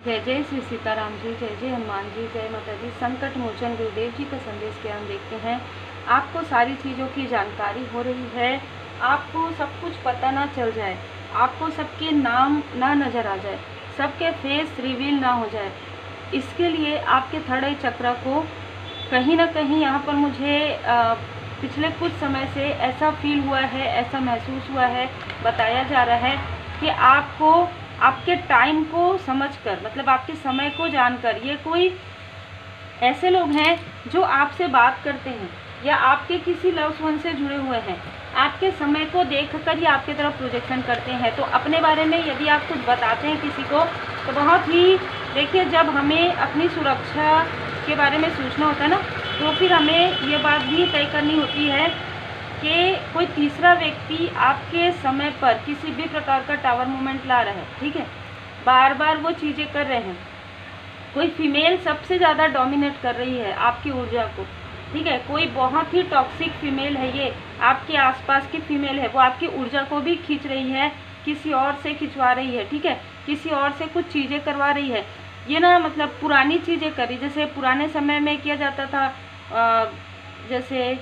जय जय श्री सीताराम जी, जय जय हनुमान जी, जय माता दी। संकट मोचन गुरुदेव जी का संदेश क्या हम देखते हैं। आपको सारी चीज़ों की जानकारी हो रही है, आपको सब कुछ पता ना चल जाए, आपको सबके नाम ना नज़र आ जाए, सबके फेस रिवील ना हो जाए, इसके लिए आपके थर्ड आई चक्र को कहीं ना कहीं यहाँ पर मुझे पिछले कुछ समय से ऐसा फील हुआ है, ऐसा महसूस हुआ है, बताया जा रहा है कि आपको आपके टाइम को समझकर, मतलब आपके समय को जानकर, ये कोई ऐसे लोग हैं जो आपसे बात करते हैं या आपके किसी लव्ड वन से जुड़े हुए हैं, आपके समय को देखकर ही आपकी तरफ प्रोजेक्शन करते हैं। तो अपने बारे में यदि आप कुछ बताते हैं किसी को, तो बहुत ही देखिए, जब हमें अपनी सुरक्षा के बारे में सोचना होता है ना, तो फिर हमें ये बात भी तय करनी होती है कि कोई तीसरा व्यक्ति आपके समय पर किसी भी प्रकार का टावर मूवमेंट ला रहा है, ठीक है, बार बार वो चीज़ें कर रहे हैं। कोई फीमेल सबसे ज़्यादा डोमिनेट कर रही है आपकी ऊर्जा को, ठीक है, कोई बहुत ही टॉक्सिक फीमेल है, ये आपके आसपास की फीमेल है, वो आपकी ऊर्जा को भी खींच रही है, किसी और से खिंचवा रही है, ठीक है, किसी और से कुछ चीज़ें करवा रही है। ये ना मतलब पुरानी चीज़ें करी, जैसे पुराने समय में किया जाता था, जैसे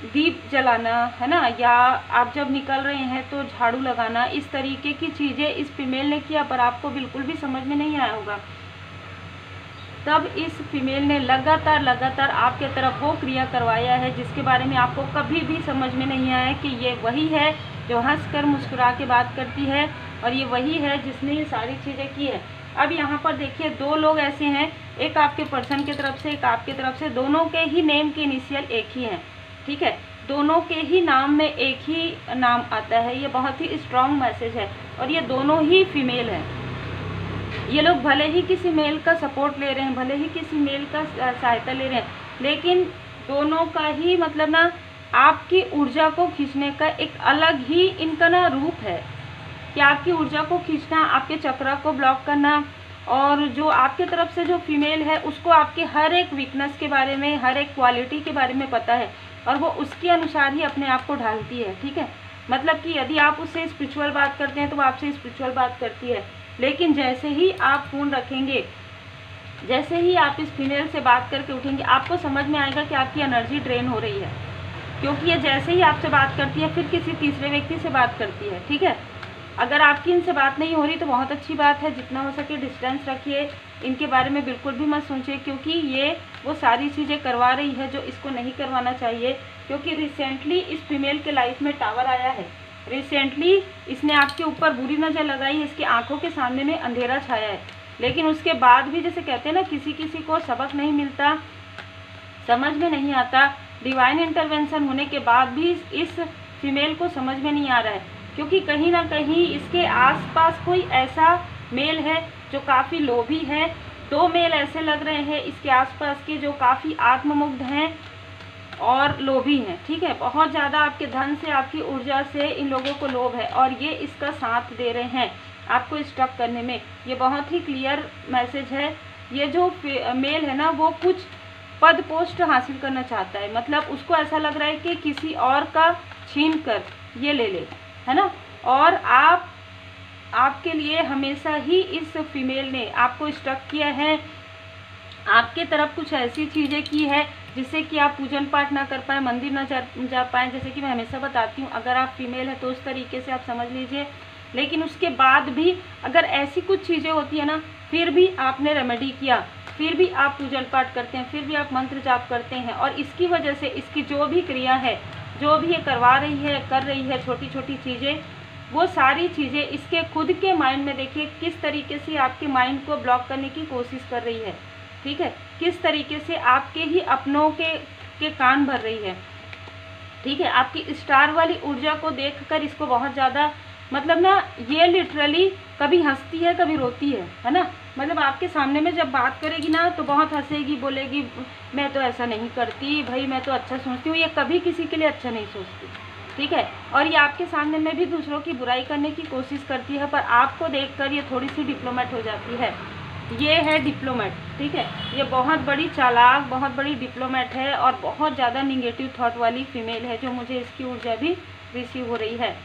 दीप जलाना, है ना, या आप जब निकल रहे हैं तो झाड़ू लगाना, इस तरीके की चीज़ें इस फीमेल ने किया, पर आपको बिल्कुल भी समझ में नहीं आया होगा। तब इस फीमेल ने लगातार आपके तरफ वो क्रिया करवाया है जिसके बारे में आपको कभी भी समझ में नहीं आया कि ये वही है जो हंसकर मुस्कुरा के बात करती है, और ये वही है जिसने ये सारी चीज़ें की है। अब यहाँ पर देखिए, दो लोग ऐसे हैं, एक आपके पर्सन की तरफ से, एक आपकी तरफ से, दोनों के ही नेम के इनिशियल एक ही हैं, ठीक है, दोनों के ही नाम में एक ही नाम आता है। ये बहुत ही स्ट्रॉन्ग मैसेज है, और ये दोनों ही फीमेल हैं। ये लोग भले ही किसी मेल का सपोर्ट ले रहे हैं, भले ही किसी मेल का सहायता ले रहे हैं, लेकिन दोनों का ही मतलब ना आपकी ऊर्जा को खींचने का एक अलग ही इनका ना रूप है कि आपकी ऊर्जा को खींचना, आपके चक्र को ब्लॉक करना, और जो आपके तरफ से जो फीमेल है उसको आपके हर एक वीकनेस के बारे में, हर एक क्वालिटी के बारे में पता है, और वो उसके अनुसार ही अपने आप को ढालती है, ठीक है। मतलब कि यदि आप उससे स्पिरिचुअल बात करते हैं तो वो आपसे स्पिरिचुअल बात करती है, लेकिन जैसे ही आप फ़ोन रखेंगे, जैसे ही आप इस फीमेल से बात करके उठेंगे, आपको समझ में आएगा कि आपकी एनर्जी ड्रेन हो रही है, क्योंकि ये जैसे ही आपसे बात करती है फिर किसी तीसरे व्यक्ति से बात करती है, ठीक है। अगर आपकी इनसे बात नहीं हो रही तो बहुत अच्छी बात है, जितना हो सके डिस्टेंस रखिए, इनके बारे में बिल्कुल भी मत सोचिए, क्योंकि ये वो सारी चीज़ें करवा रही है जो इसको नहीं करवाना चाहिए। क्योंकि रिसेंटली इस फीमेल के लाइफ में टावर आया है, रिसेंटली इसने आपके ऊपर बुरी नज़र लगाई है, इसकी आंखों के सामने में अंधेरा छाया है, लेकिन उसके बाद भी जैसे कहते हैं ना, किसी किसी को सबक नहीं मिलता, समझ में नहीं आता, डिवाइन इंटरवेंशन होने के बाद भी इस फीमेल को समझ में नहीं आ रहा है, क्योंकि कहीं ना कहीं इसके आसपास कोई ऐसा मेल है जो काफ़ी लोभी है। दो मेल ऐसे लग रहे हैं इसके आसपास के जो काफ़ी आत्ममुग्ध हैं और लोभी हैं, ठीक है, बहुत ज़्यादा आपके धन से, आपकी ऊर्जा से इन लोगों को लोभ है, और ये इसका साथ दे रहे हैं आपको स्टक करने में। ये बहुत ही क्लियर मैसेज है। ये जो मेल है ना, वो कुछ पद पोस्ट हासिल करना चाहता है, मतलब उसको ऐसा लग रहा है कि किसी और का छीन कर ये ले ले, है ना, और आपके लिए हमेशा ही इस फीमेल ने आपको स्टक किया है, आपके तरफ कुछ ऐसी चीज़ें की है जिससे कि आप पूजन पाठ ना कर पाए, मंदिर ना जा पाएँ, जैसे कि मैं हमेशा बताती हूँ, अगर आप फीमेल है तो उस तरीके से आप समझ लीजिए। लेकिन उसके बाद भी अगर ऐसी कुछ चीज़ें होती है ना, फिर भी आपने रेमेडी किया, फिर भी आप पूजन पाठ करते हैं, फिर भी आप मंत्र जाप करते हैं, और इसकी वजह से इसकी जो भी क्रिया है, जो भी ये करवा रही है, कर रही है, छोटी छोटी चीज़ें, वो सारी चीज़ें इसके खुद के माइंड में, देखिए किस तरीके से आपके माइंड को ब्लॉक करने की कोशिश कर रही है, ठीक है, किस तरीके से आपके ही अपनों के कान भर रही है, ठीक है। आपकी स्टार वाली ऊर्जा को देखकर इसको बहुत ज़्यादा, मतलब ना, ये लिटरली कभी हंसती है कभी रोती है ना, मतलब आपके सामने में जब बात करेगी ना तो बहुत हंसेगी, बोलेगी मैं तो ऐसा नहीं करती भाई, मैं तो अच्छा सोचती हूँ, ये कभी किसी के लिए अच्छा नहीं सोचती, ठीक है। और ये आपके सामने में भी दूसरों की बुराई करने की कोशिश करती है, पर आपको देखकर ये थोड़ी सी डिप्लोमेट हो जाती है। ये है डिप्लोमेट, ठीक है, ये बहुत बड़ी चालाक, बहुत बड़ी डिप्लोमेट है, और बहुत ज़्यादा निगेटिव थॉट वाली फीमेल है, जो मुझे इसकी ऊर्जा भी रिसीव हो रही है।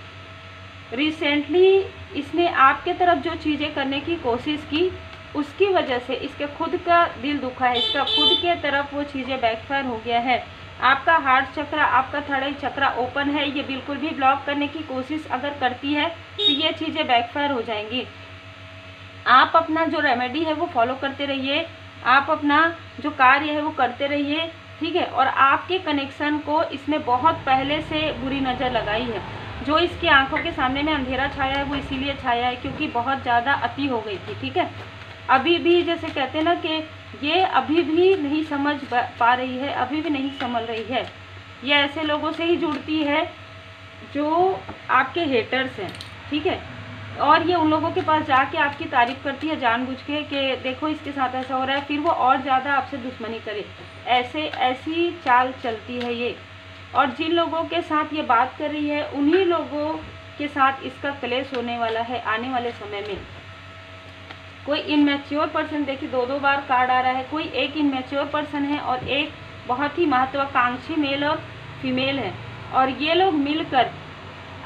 रिसेंटली इसने आपके तरफ जो चीज़ें करने की कोशिश की, उसकी वजह से इसके खुद का दिल दुखा है, इसका खुद के तरफ वो चीज़ें बैकफायर हो गया है। आपका हार्ट चक्र, आपका थर्ड आई चक्र ओपन है, ये बिल्कुल भी ब्लॉक करने की कोशिश अगर करती है तो ये चीज़ें बैकफायर हो जाएंगी। आप अपना जो रेमेडी है वो फॉलो करते रहिए, आप अपना जो कार्य है वो करते रहिए, ठीक है। और आपके कनेक्शन को इसने बहुत पहले से बुरी नज़र लगाई है। जो इसकी आंखों के सामने में अंधेरा छाया है वो इसीलिए छाया है क्योंकि बहुत ज़्यादा अति हो गई थी, ठीक है। अभी भी जैसे कहते हैं ना कि ये अभी भी नहीं समझ पा रही है, अभी भी नहीं संभल रही है। ये ऐसे लोगों से ही जुड़ती है जो आपके हेटर्स हैं, ठीक है। और ये उन लोगों के पास जाके आपकी तारीफ़ करती है जानबूझ के कि देखो इसके साथ ऐसा हो रहा है, फिर वो और ज़्यादा आपसे दुश्मनी करे। ऐसी चाल चलती है ये। और जिन लोगों के साथ ये बात कर रही है उन्हीं लोगों के साथ इसका क्लेश होने वाला है आने वाले समय में। कोई इनमेच्योर पर्सन, देखिए दो बार कार्ड आ रहा है, कोई एक इनमेच्योर पर्सन है और एक बहुत ही महत्वाकांक्षी मेल और फीमेल है। और ये लोग मिलकर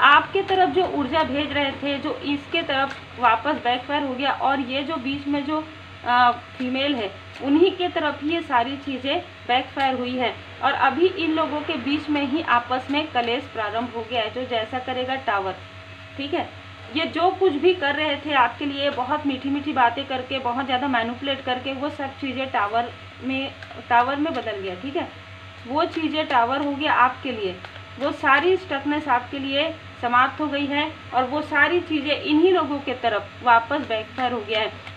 आपके तरफ जो ऊर्जा भेज रहे थे, जो इसके तरफ वापस बैकफायर हो गया। और ये जो बीच में जो फीमेल है उन्हीं के तरफ ही ये सारी चीज़ें बैकफायर हुई है। और अभी इन लोगों के बीच में ही आपस में कलेश प्रारंभ हो गया है, जो जैसा करेगा टावर, ठीक है। ये जो कुछ भी कर रहे थे आपके लिए, बहुत मीठी मीठी बातें करके, बहुत ज़्यादा मैनिपुलेट करके, वो सब चीज़ें टावर में बदल गया, ठीक है। वो चीज़ें टावर हो गया आपके लिए, वो सारी स्टकनेस आपके लिए समाप्त हो गई है। और वो सारी चीज़ें इन्हीं लोगों के तरफ वापस बैकफायर हो गया है।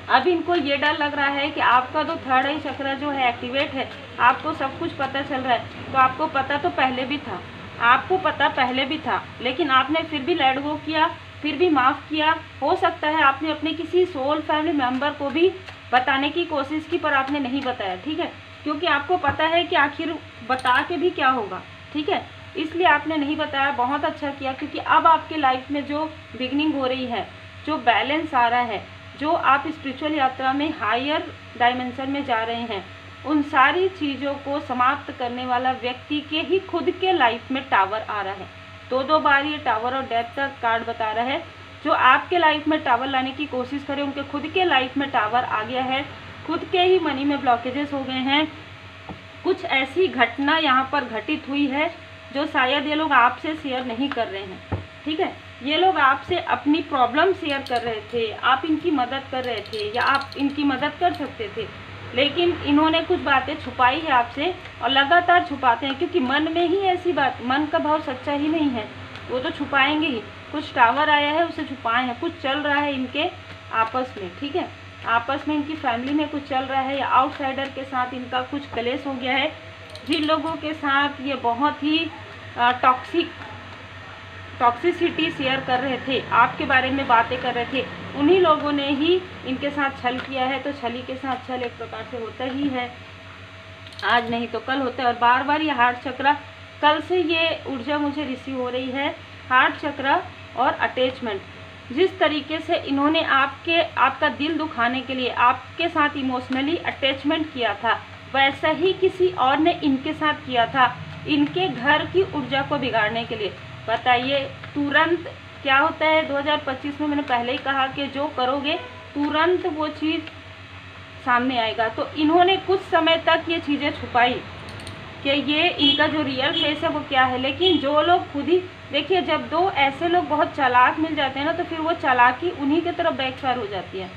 अब इनको ये डर लग रहा है कि आपका तो थर्ड आई चक्र जो है एक्टिवेट है, आपको सब कुछ पता चल रहा है। तो आपको पता तो पहले भी था, आपको पता पहले भी था, लेकिन आपने फिर भी लेट गो किया, फिर भी माफ़ किया। हो सकता है आपने अपने किसी सोल फैमिली मेम्बर को भी बताने की कोशिश की पर आपने नहीं बताया, ठीक है। क्योंकि आपको पता है कि आखिर बता के भी क्या होगा, ठीक है। इसलिए आपने नहीं बताया, बहुत अच्छा किया। क्योंकि अब आपके लाइफ में जो बिगनिंग हो रही है, जो बैलेंस आ रहा है, जो आप स्पिरिचुअल यात्रा में हायर डायमेंशन में जा रहे हैं, उन सारी चीज़ों को समाप्त करने वाला व्यक्ति के ही खुद के लाइफ में टावर आ रहा है। दो बार ये टावर और डेथ का कार्ड बता रहा है। जो आपके लाइफ में टावर लाने की कोशिश करे उनके खुद के लाइफ में टावर आ गया है। खुद के ही मनी में ब्लॉकेजेस हो गए हैं। कुछ ऐसी घटना यहाँ पर घटित हुई है जो शायद ये लोग आपसे शेयर नहीं कर रहे हैं, ठीक है। ये लोग आपसे अपनी प्रॉब्लम शेयर कर रहे थे, आप इनकी मदद कर रहे थे या आप इनकी मदद कर सकते थे, लेकिन इन्होंने कुछ बातें छुपाई है आपसे और लगातार छुपाते हैं। क्योंकि मन में ही ऐसी बात, मन का भाव सच्चा ही नहीं है, वो तो छुपाएंगे ही। कुछ टावर आया है उसे छुपाए हैं, कुछ चल रहा है इनके आपस में, ठीक है। आपस में इनकी फैमिली में कुछ चल रहा है या आउटसाइडर के साथ इनका कुछ क्लेश हो गया है। जिन लोगों के साथ ये बहुत ही टॉक्सिसिटी शेयर कर रहे थे, आपके बारे में बातें कर रहे थे, उन्हीं लोगों ने ही इनके साथ छल किया है। तो छली के साथ छल एक प्रकार से होता ही है, आज नहीं तो कल होता है। और बार बार ये हार्ट चक्र, कल से ये ऊर्जा मुझे रिसीव हो रही है, हार्ट चक्र और अटैचमेंट। जिस तरीके से इन्होंने आपका दिल दुखाने के लिए आपके साथ इमोशनली अटैचमेंट किया था, वैसा ही किसी और ने इनके साथ किया था, इनके घर की ऊर्जा को बिगाड़ने के लिए। बताइए तुरंत क्या होता है 2025 में। मैंने पहले ही कहा कि जो करोगे तुरंत वो चीज़ सामने आएगा। तो इन्होंने कुछ समय तक ये चीज़ें छुपाई कि ये इनका जो रियल फेस है वो क्या है। लेकिन जो लोग खुद ही देखिए, जब दो ऐसे लोग बहुत चालाक मिल जाते हैं ना, तो फिर वो चालाकी उन्हीं की तरफ बैकफायर हो जाती है।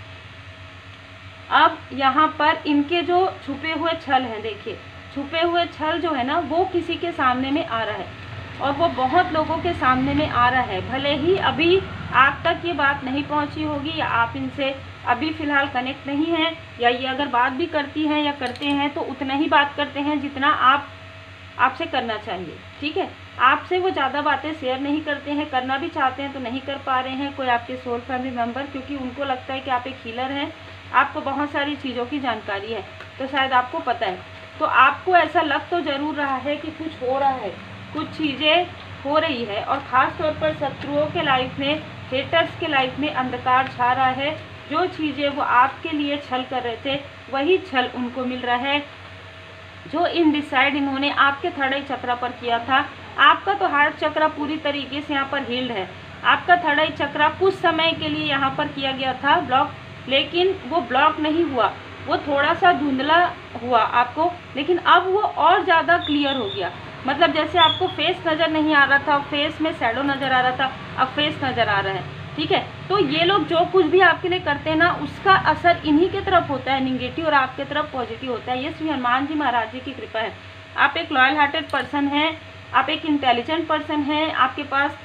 अब यहाँ पर इनके जो छुपे हुए छल हैं, देखिए छुपे हुए छल जो है ना, वो किसी के सामने में आ रहा है और वो बहुत लोगों के सामने में आ रहा है। भले ही अभी आप तक ये बात नहीं पहुंची होगी या आप इनसे अभी फ़िलहाल कनेक्ट नहीं हैं, या ये अगर बात भी करती हैं या करते हैं तो उतना ही बात करते हैं जितना आपसे करना चाहिए, ठीक है। आपसे वो ज़्यादा बातें शेयर नहीं करते हैं, करना भी चाहते हैं तो नहीं कर पा रहे हैं कोई आपके सोल फैमिली मेम्बर, क्योंकि उनको लगता है कि आप एक हीलर हैं, आपको बहुत सारी चीज़ों की जानकारी है, तो शायद आपको पता है। तो आपको ऐसा लग तो ज़रूर रहा है कि कुछ हो रहा है, कुछ चीज़ें हो रही है। और ख़ास तौर पर शत्रुओं के लाइफ में, हेटर्स के लाइफ में अंधकार छा रहा है। जो चीज़ें वो आपके लिए छल कर रहे थे, वही छल उनको मिल रहा है। जो इनडिसाइड इन्होंने आपके थर्ड आई चक्र पर किया था, आपका तो हार्ट चक्र पूरी तरीके से यहाँ पर हील्ड है, आपका थर्ड आई चक्रा कुछ समय के लिए यहाँ पर किया गया था ब्लॉक, लेकिन वो ब्लॉक नहीं हुआ, वो थोड़ा सा धुंधला हुआ आपको, लेकिन अब वो और ज़्यादा क्लियर हो गया। मतलब जैसे आपको फेस नज़र नहीं आ रहा था, फेस में शैडो नज़र आ रहा था, अब फेस नज़र आ रहा है, ठीक है। तो ये लोग जो कुछ भी आपके लिए करते हैं ना, उसका असर इन्हीं के तरफ होता है निगेटिव, और आपके तरफ पॉजिटिव होता है। ये श्री हनुमान जी महाराज जी की कृपा है। आप एक लॉयल हार्टेड पर्सन हैं, आप एक इंटेलिजेंट पर्सन हैं, आपके पास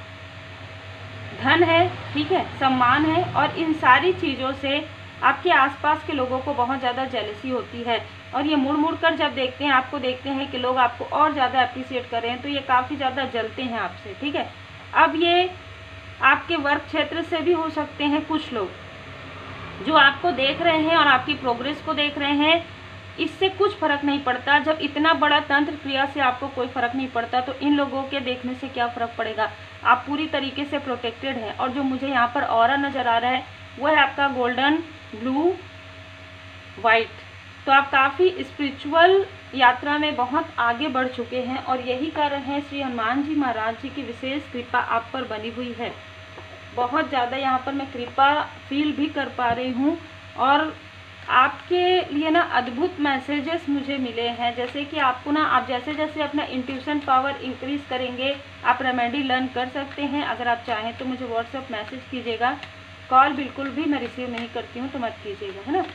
धन है, ठीक है, सम्मान है, और इन सारी चीज़ों से आपके आसपास के लोगों को बहुत ज़्यादा जेलसी होती है। और ये मुड़ मुड़ कर जब देखते हैं, आपको देखते हैं कि लोग आपको और ज़्यादा अप्रिशिएट कर रहे हैं, तो ये काफ़ी ज़्यादा जलते हैं आपसे, ठीक है। अब ये आपके वर्क क्षेत्र से भी हो सकते हैं कुछ लोग जो आपको देख रहे हैं और आपकी प्रोग्रेस को देख रहे हैं, इससे कुछ फर्क नहीं पड़ता। जब इतना बड़ा तंत्र क्रिया से आपको कोई फर्क नहीं पड़ता, तो इन लोगों के देखने से क्या फ़र्क पड़ेगा। आप पूरी तरीके से प्रोटेक्टेड हैं। और जो मुझे यहाँ पर ऑरा नज़र आ रहा है वो है आपका गोल्डन ब्लू वाइट। तो आप काफ़ी स्पिरिचुअल यात्रा में बहुत आगे बढ़ चुके हैं, और यही कारण है श्री हनुमान जी महाराज जी की विशेष कृपा आप पर बनी हुई है। बहुत ज़्यादा यहाँ पर मैं कृपा फील भी कर पा रही हूँ, और आपके लिए ना अद्भुत मैसेजेस मुझे मिले हैं। जैसे कि आपको ना, आप जैसे जैसे अपना इंट्यूशन पावर इंक्रीज़ करेंगे, आप रेमेडी लर्न कर सकते हैं। अगर आप चाहें तो मुझे व्हाट्सएप मैसेज कीजिएगा, कॉल बिल्कुल भी मैं रिसीव नहीं करती हूँ, तो मत कीजिएगा, है ना।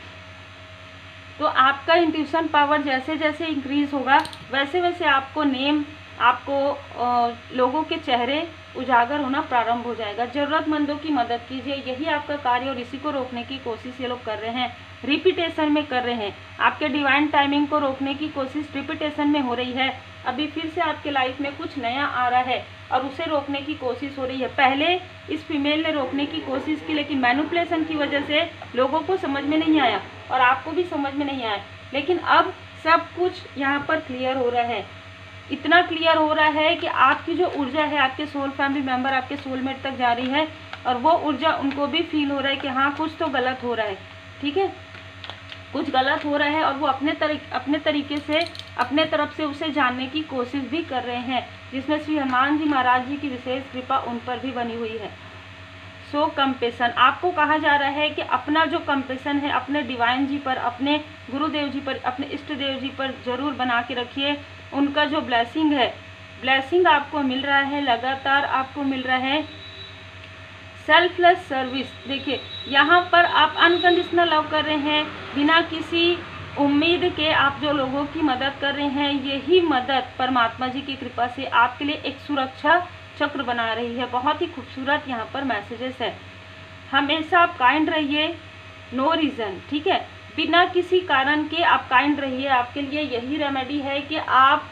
तो आपका इंट्यूशन पावर जैसे जैसे इंक्रीज़ होगा, वैसे वैसे आपको नेम, आपको लोगों के चेहरे उजागर होना प्रारंभ हो जाएगा। ज़रूरतमंदों की मदद कीजिए, यही आपका कार्य, और इसी को रोकने की कोशिश ये लोग कर रहे हैं, रिपीटेशन में कर रहे हैं। आपके डिवाइन टाइमिंग को रोकने की कोशिश रिपीटेशन में हो रही है। अभी फिर से आपके लाइफ में कुछ नया आ रहा है और उसे रोकने की कोशिश हो रही है। पहले इस फीमेल ने रोकने की कोशिश की, लेकिन मैनिपुलेशन की वजह से लोगों को समझ में नहीं आया, और आपको भी समझ में नहीं आया। लेकिन अब सब कुछ यहाँ पर क्लियर हो रहा है। इतना क्लियर हो रहा है कि आपकी जो ऊर्जा है, आपके सोल फैमिली मेंबर, आपके सोलमेट तक जा रही है, और वो ऊर्जा उनको भी फील हो रहा है कि हाँ कुछ तो गलत हो रहा है, ठीक है, कुछ गलत हो रहा है। और वो अपने तरीके से, अपने तरफ से उसे जानने की कोशिश भी कर रहे हैं, जिसमें श्री हनुमान जी महाराज जी की विशेष कृपा उन पर भी बनी हुई है। सो कंपेशन, आपको कहा जा रहा है कि अपना जो कंपेशन है अपने डिवाइन जी पर, अपने गुरुदेव जी पर, अपने इष्ट देव जी पर जरूर बना के रखिए। उनका जो ब्लेसिंग है, ब्लेसिंग आपको मिल रहा है, लगातार आपको मिल रहा है। सेल्फलेस सर्विस, देखिए यहाँ पर आप अनकंडीशनल लव कर रहे हैं, बिना किसी उम्मीद के आप जो लोगों की मदद कर रहे हैं, यही मदद परमात्मा जी की कृपा से आपके लिए एक सुरक्षा चक्र बना रही है। बहुत ही खूबसूरत यहाँ पर मैसेजेस है। हमेशा आप काइंड रहिए, नो रीज़न, ठीक है, बिना किसी कारण के आप काइंड रहिए। आपके लिए यही रेमेडी है कि आप,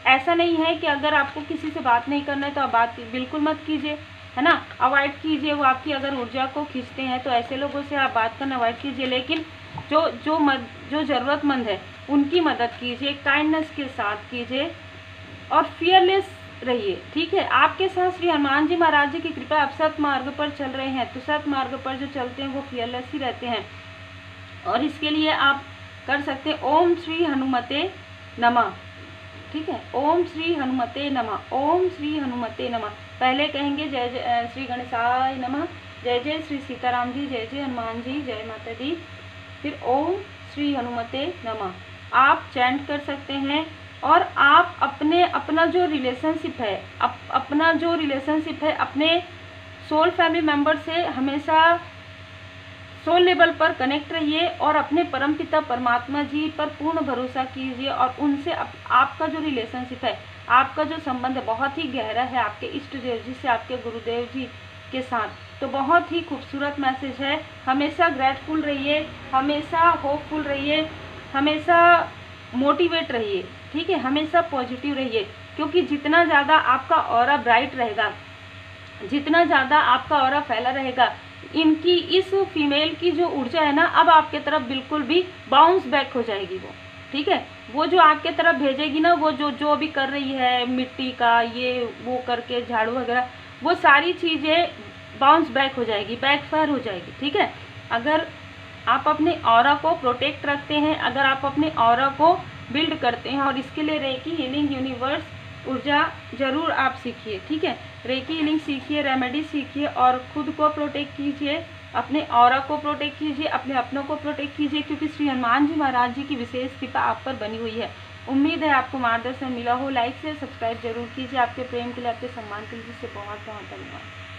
ऐसा नहीं है कि अगर आपको किसी से बात नहीं करना है तो आप बात बिल्कुल मत कीजिए, है ना, अवॉइड कीजिए। वो आपकी अगर ऊर्जा को खींचते हैं तो ऐसे लोगों से आप बात करना अवॉइड कीजिए। लेकिन जो ज़रूरतमंद है उनकी मदद कीजिए, काइंडनेस के साथ कीजिए, और फियरलेस रहिए, ठीक है। आपके साथ श्री हनुमान जी महाराज जी की कृपा, आप सत मार्ग पर चल रहे हैं, तो सत मार्ग पर जो चलते हैं वो फियरलेस ही रहते हैं। और इसके लिए आप कर सकते हैं ओम श्री हनुमते नमः, ठीक है, ओम श्री हनुमते नमः, ओम श्री हनुमते नमः। पहले कहेंगे जय जय श्री गणेशाय नमः, जय जय श्री सीताराम जी, जय जय हनुमान जी, जय माता दी, फिर ओम श्री हनुमते नमः आप चैंट कर सकते हैं। और आप अपना जो रिलेशनशिप है, अपना जो रिलेशनशिप है अपने सोल फैमिली मेम्बर से हमेशा सोल लेवल पर कनेक्ट रहिए, और अपने परमपिता परमात्मा जी पर पूर्ण भरोसा कीजिए। और उनसे आपका जो रिलेशनशिप है, आपका जो संबंध है बहुत ही गहरा है आपके इष्ट देव जी से, आपके गुरुदेव जी के साथ। तो बहुत ही खूबसूरत मैसेज है। हमेशा ग्रेटफुल रहिए, हमेशा होपफुल रहिए, हमेशा मोटिवेट रहिए, ठीक है, हमेशा पॉजिटिव रहिए। क्योंकि जितना ज़्यादा आपका ऑरा ब्राइट रहेगा, जितना ज़्यादा आपका ऑरा फैला रहेगा, इनकी इस फीमेल की जो ऊर्जा है ना, अब आपके तरफ बिल्कुल भी बाउंस बैक हो जाएगी वो, ठीक है। वो जो आपके तरफ भेजेगी ना, वो जो भी कर रही है मिट्टी का ये वो करके झाड़ू वगैरह, वो सारी चीज़ें बाउंस बैक हो जाएगी, बैकफायर हो जाएगी, ठीक है। अगर आप अपने ऑरा को प्रोटेक्ट रखते हैं, अगर आप अपने ऑरा को बिल्ड करते हैं, और इसके लिए रेकी हीलिंग यूनिवर्स ऊर्जा ज़रूर आप सीखिए, ठीक है। रेकी हीलिंग सीखिए, रेमेडी सीखिए और खुद को प्रोटेक्ट कीजिए, अपने ऑरा को प्रोटेक्ट कीजिए, अपने अपनों को प्रोटेक्ट कीजिए, क्योंकि श्री हनुमान जी महाराज जी की विशेष कृपा आप पर बनी हुई है। उम्मीद है आपको मार्गदर्शन मिला हो। लाइक से सब्सक्राइब जरूर कीजिए। आपके प्रेम के लिए, आपके सम्मान के लिए, जिससे बहुत बहुत धन्यवाद।